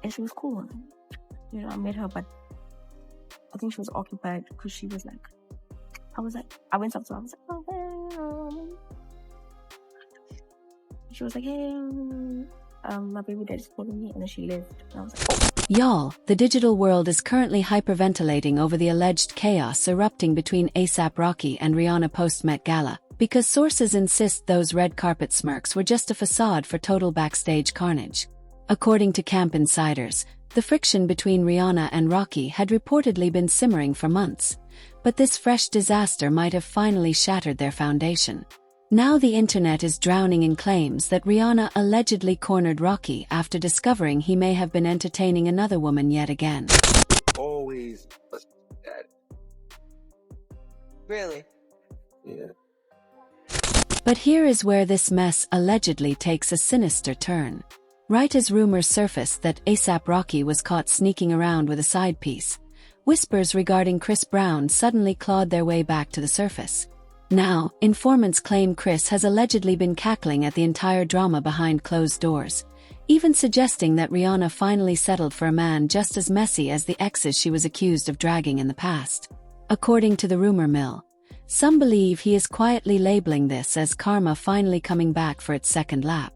And she was cool. You know, I met her, but I think she was occupied because she was like, I went up to her, I was like, oh, hey. She was like, hey, my baby daddy's calling me, and then she left. And I was like, oh. Y'all, the digital world is currently hyperventilating over the alleged chaos erupting between A$AP Rocky and Rihanna post-Met Gala, because sources insist those red carpet smirks were just a facade for total backstage carnage. According to camp insiders, the friction between Rihanna and Rocky had reportedly been simmering for months, but this fresh disaster might have finally shattered their foundation. Now the internet is drowning in claims that Rihanna allegedly cornered Rocky after discovering he may have been entertaining another woman yet again. Always that. Really? Yeah. But here is where this mess allegedly takes a sinister turn. Right as rumors surfaced that A$AP Rocky was caught sneaking around with a side piece, whispers regarding Chris Brown suddenly clawed their way back to the surface. Now, informants claim Chris has allegedly been cackling at the entire drama behind closed doors, even suggesting that Rihanna finally settled for a man just as messy as the exes she was accused of dragging in the past. According to the rumor mill, some believe he is quietly labeling this as karma finally coming back for its second lap.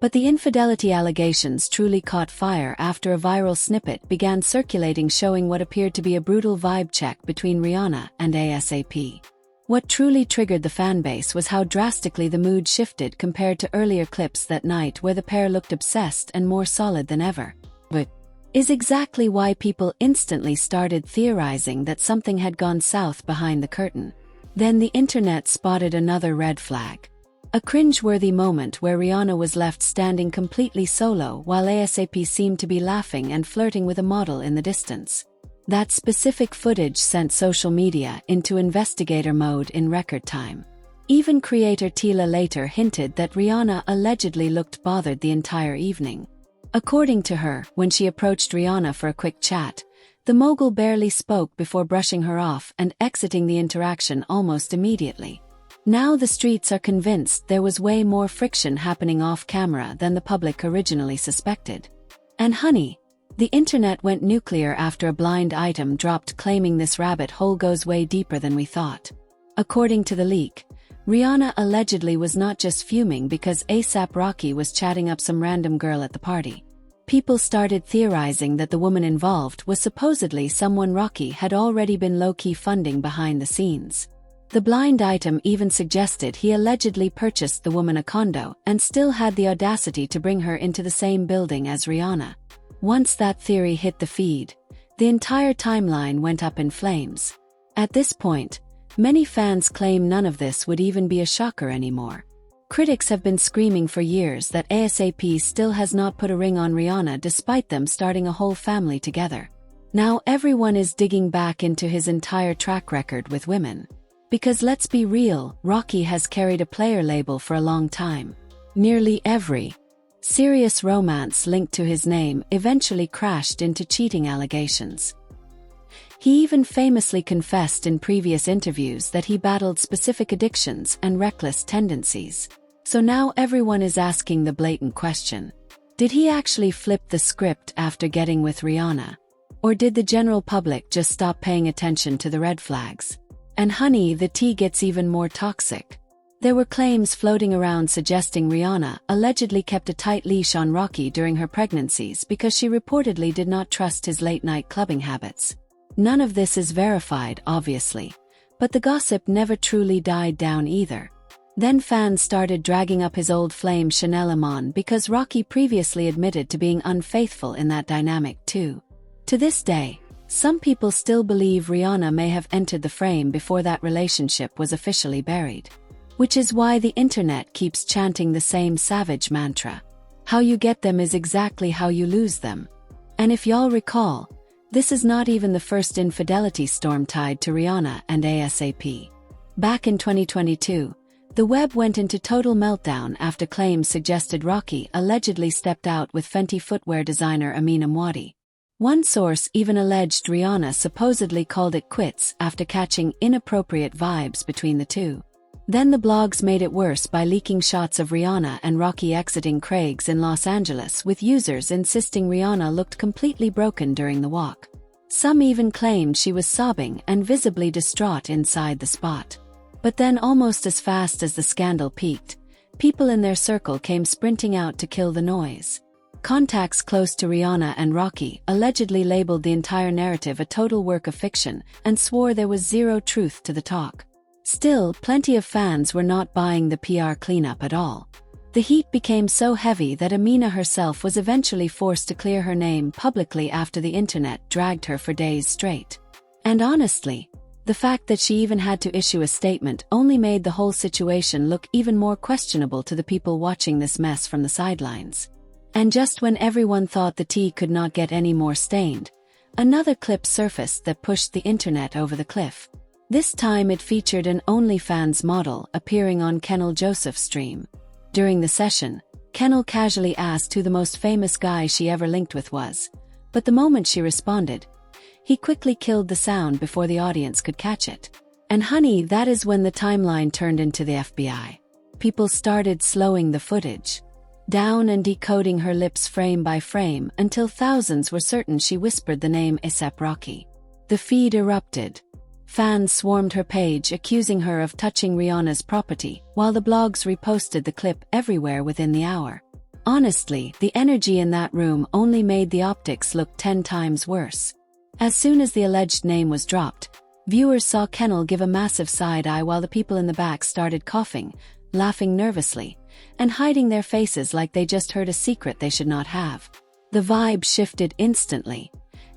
But the infidelity allegations truly caught fire after a viral snippet began circulating showing what appeared to be a brutal vibe check between Rihanna and A$AP. What truly triggered the fanbase was how drastically the mood shifted compared to earlier clips that night where the pair looked obsessed and more solid than ever. But is exactly why people instantly started theorizing that something had gone south behind the curtain. Then the internet spotted another red flag. A cringe-worthy moment where Rihanna was left standing completely solo while A$AP seemed to be laughing and flirting with a model in the distance. That specific footage sent social media into investigator mode in record time. Even creator Tila later hinted that Rihanna allegedly looked bothered the entire evening. According to her, when she approached Rihanna for a quick chat, the mogul barely spoke before brushing her off and exiting the interaction almost immediately. Now the streets are convinced there was way more friction happening off-camera than the public originally suspected. And honey, the internet went nuclear after a blind item dropped claiming this rabbit hole goes way deeper than we thought. According to the leak, Rihanna allegedly was not just fuming because A$AP Rocky was chatting up some random girl at the party. People started theorizing that the woman involved was supposedly someone Rocky had already been low-key funding behind the scenes. The blind item even suggested he allegedly purchased the woman a condo and still had the audacity to bring her into the same building as Rihanna. Once that theory hit the feed, the entire timeline went up in flames. At this point, many fans claim none of this would even be a shocker anymore. Critics have been screaming for years that A$AP still has not put a ring on Rihanna despite them starting a whole family together. Now everyone is digging back into his entire track record with women. Because let's be real, Rocky has carried a player label for a long time. Nearly every serious romance linked to his name eventually crashed into cheating allegations. He even famously confessed in previous interviews that he battled specific addictions and reckless tendencies. So now everyone is asking the blatant question: did he actually flip the script after getting with Rihanna? Or did the general public just stop paying attention to the red flags? And honey, the tea gets even more toxic. There were claims floating around suggesting Rihanna allegedly kept a tight leash on Rocky during her pregnancies because she reportedly did not trust his late-night clubbing habits. None of this is verified, obviously, but the gossip never truly died down either. Then fans started dragging up his old flame Chanel Iman because Rocky previously admitted to being unfaithful in that dynamic too. To this day, some people still believe Rihanna may have entered the frame before that relationship was officially buried. Which is why the internet keeps chanting the same savage mantra: how you get them is exactly how you lose them. And if y'all recall, this is not even the first infidelity storm tied to Rihanna and A$AP. Back in 2022, the web went into total meltdown after claims suggested Rocky allegedly stepped out with Fenty footwear designer Amina Mwadi. One source even alleged Rihanna supposedly called it quits after catching inappropriate vibes between the two. Then the blogs made it worse by leaking shots of Rihanna and Rocky exiting Craig's in Los Angeles, with users insisting Rihanna looked completely broken during the walk. Some even claimed she was sobbing and visibly distraught inside the spot. But then, almost as fast as the scandal peaked, people in their circle came sprinting out to kill the noise. Contacts close to Rihanna and Rocky allegedly labeled the entire narrative a total work of fiction and swore there was zero truth to the talk. Still, plenty of fans were not buying the PR cleanup at all. The heat became so heavy that Amina herself was eventually forced to clear her name publicly after the internet dragged her for days straight. And honestly, the fact that she even had to issue a statement only made the whole situation look even more questionable to the people watching this mess from the sidelines. And just when everyone thought the tea could not get any more stained, another clip surfaced that pushed the internet over the cliff. This time it featured an OnlyFans model appearing on Kennel Joseph's stream. During the session, Kennel casually asked who the most famous guy she ever linked with was, but the moment she responded, he quickly killed the sound before the audience could catch it. And honey, that is when the timeline turned into the FBI. People started slowing the footage down and decoding her lips frame by frame until thousands were certain she whispered the name A$AP Rocky. The feed erupted. Fans swarmed her page accusing her of touching Rihanna's property, while the blogs reposted the clip everywhere within the hour. Honestly, the energy in that room only made the optics look 10 times worse. As soon as the alleged name was dropped, viewers saw Kennel give a massive side-eye while the people in the back started coughing, laughing nervously, and hiding their faces like they just heard a secret they should not have. The vibe shifted instantly,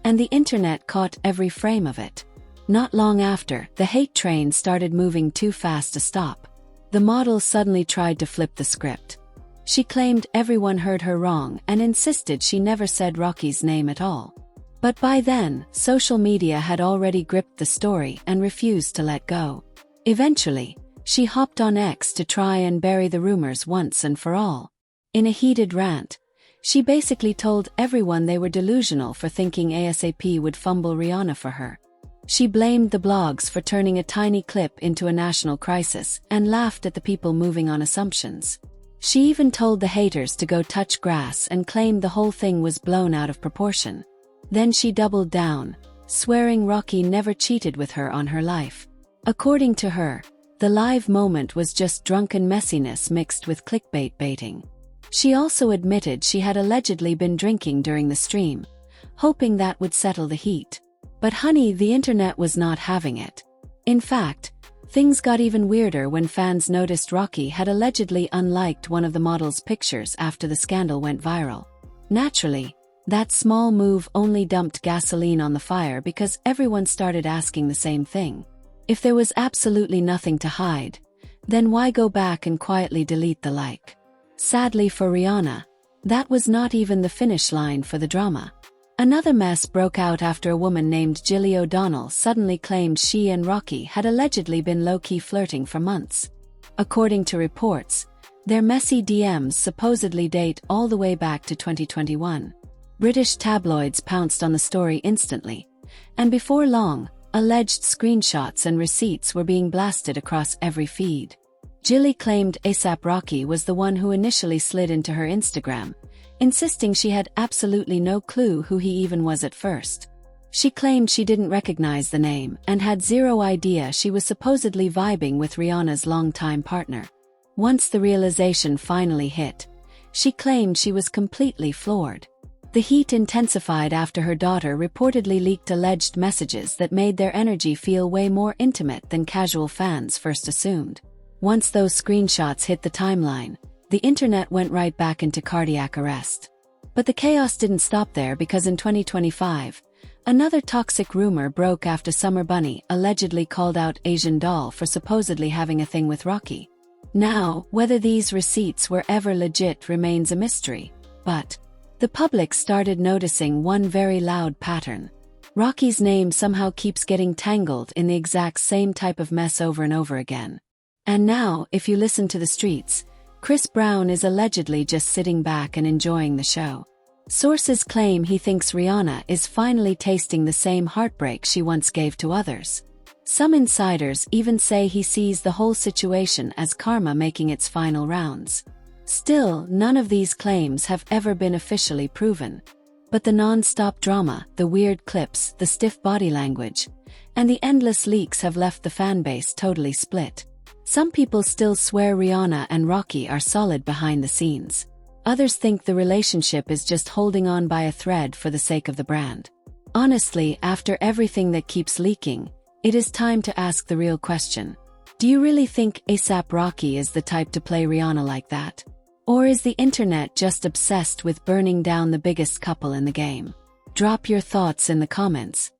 and the internet caught every frame of it. Not long after, the hate train started moving too fast to stop. The model suddenly tried to flip the script. She claimed everyone heard her wrong and insisted she never said Rocky's name at all. But by then, social media had already gripped the story and refused to let go. Eventually, she hopped on X to try and bury the rumors once and for all. In a heated rant, she basically told everyone they were delusional for thinking A$AP would fumble Rihanna for her. She blamed the blogs for turning a tiny clip into a national crisis and laughed at the people moving on assumptions. She even told the haters to go touch grass and claimed the whole thing was blown out of proportion. Then she doubled down, swearing Rocky never cheated with her on her life. According to her, the live moment was just drunken messiness mixed with clickbait baiting. She also admitted she had allegedly been drinking during the stream, hoping that would settle the heat. But honey, the internet was not having it. In fact, things got even weirder when fans noticed Rocky had allegedly unliked one of the model's pictures after the scandal went viral. Naturally, that small move only dumped gasoline on the fire because everyone started asking the same thing. If there was absolutely nothing to hide, then why go back and quietly delete the like? Sadly for Rihanna, that was not even the finish line for the drama. Another mess broke out after a woman named Jilly O'Donnell suddenly claimed she and Rocky had allegedly been low-key flirting for months. According to reports, their messy DMs supposedly date all the way back to 2021. British tabloids pounced on the story instantly, and before long, alleged screenshots and receipts were being blasted across every feed. Jilly claimed A$AP Rocky was the one who initially slid into her Instagram, insisting she had absolutely no clue who he even was at first. She claimed she didn't recognize the name and had zero idea she was supposedly vibing with Rihanna's longtime partner. Once the realization finally hit, she claimed she was completely floored. The heat intensified after her daughter reportedly leaked alleged messages that made their energy feel way more intimate than casual fans first assumed. Once those screenshots hit the timeline, the internet went right back into cardiac arrest. But the chaos didn't stop there because in 2025, another toxic rumor broke after Summer Bunny allegedly called out Asian Doll for supposedly having a thing with Rocky. Now, whether these receipts were ever legit remains a mystery, but the public started noticing one very loud pattern. Rocky's name somehow keeps getting tangled in the exact same type of mess over and over again. And now, if you listen to the streets, Chris Brown is allegedly just sitting back and enjoying the show. Sources claim he thinks Rihanna is finally tasting the same heartbreak she once gave to others. Some insiders even say he sees the whole situation as karma making its final rounds. Still, none of these claims have ever been officially proven. But the non-stop drama, the weird clips, the stiff body language, and the endless leaks have left the fanbase totally split. Some people still swear Rihanna and Rocky are solid behind the scenes. Others think the relationship is just holding on by a thread for the sake of the brand. Honestly, after everything that keeps leaking, it is time to ask the real question. Do you really think A$AP Rocky is the type to play Rihanna like that? Or is the internet just obsessed with burning down the biggest couple in the game? Drop your thoughts in the comments.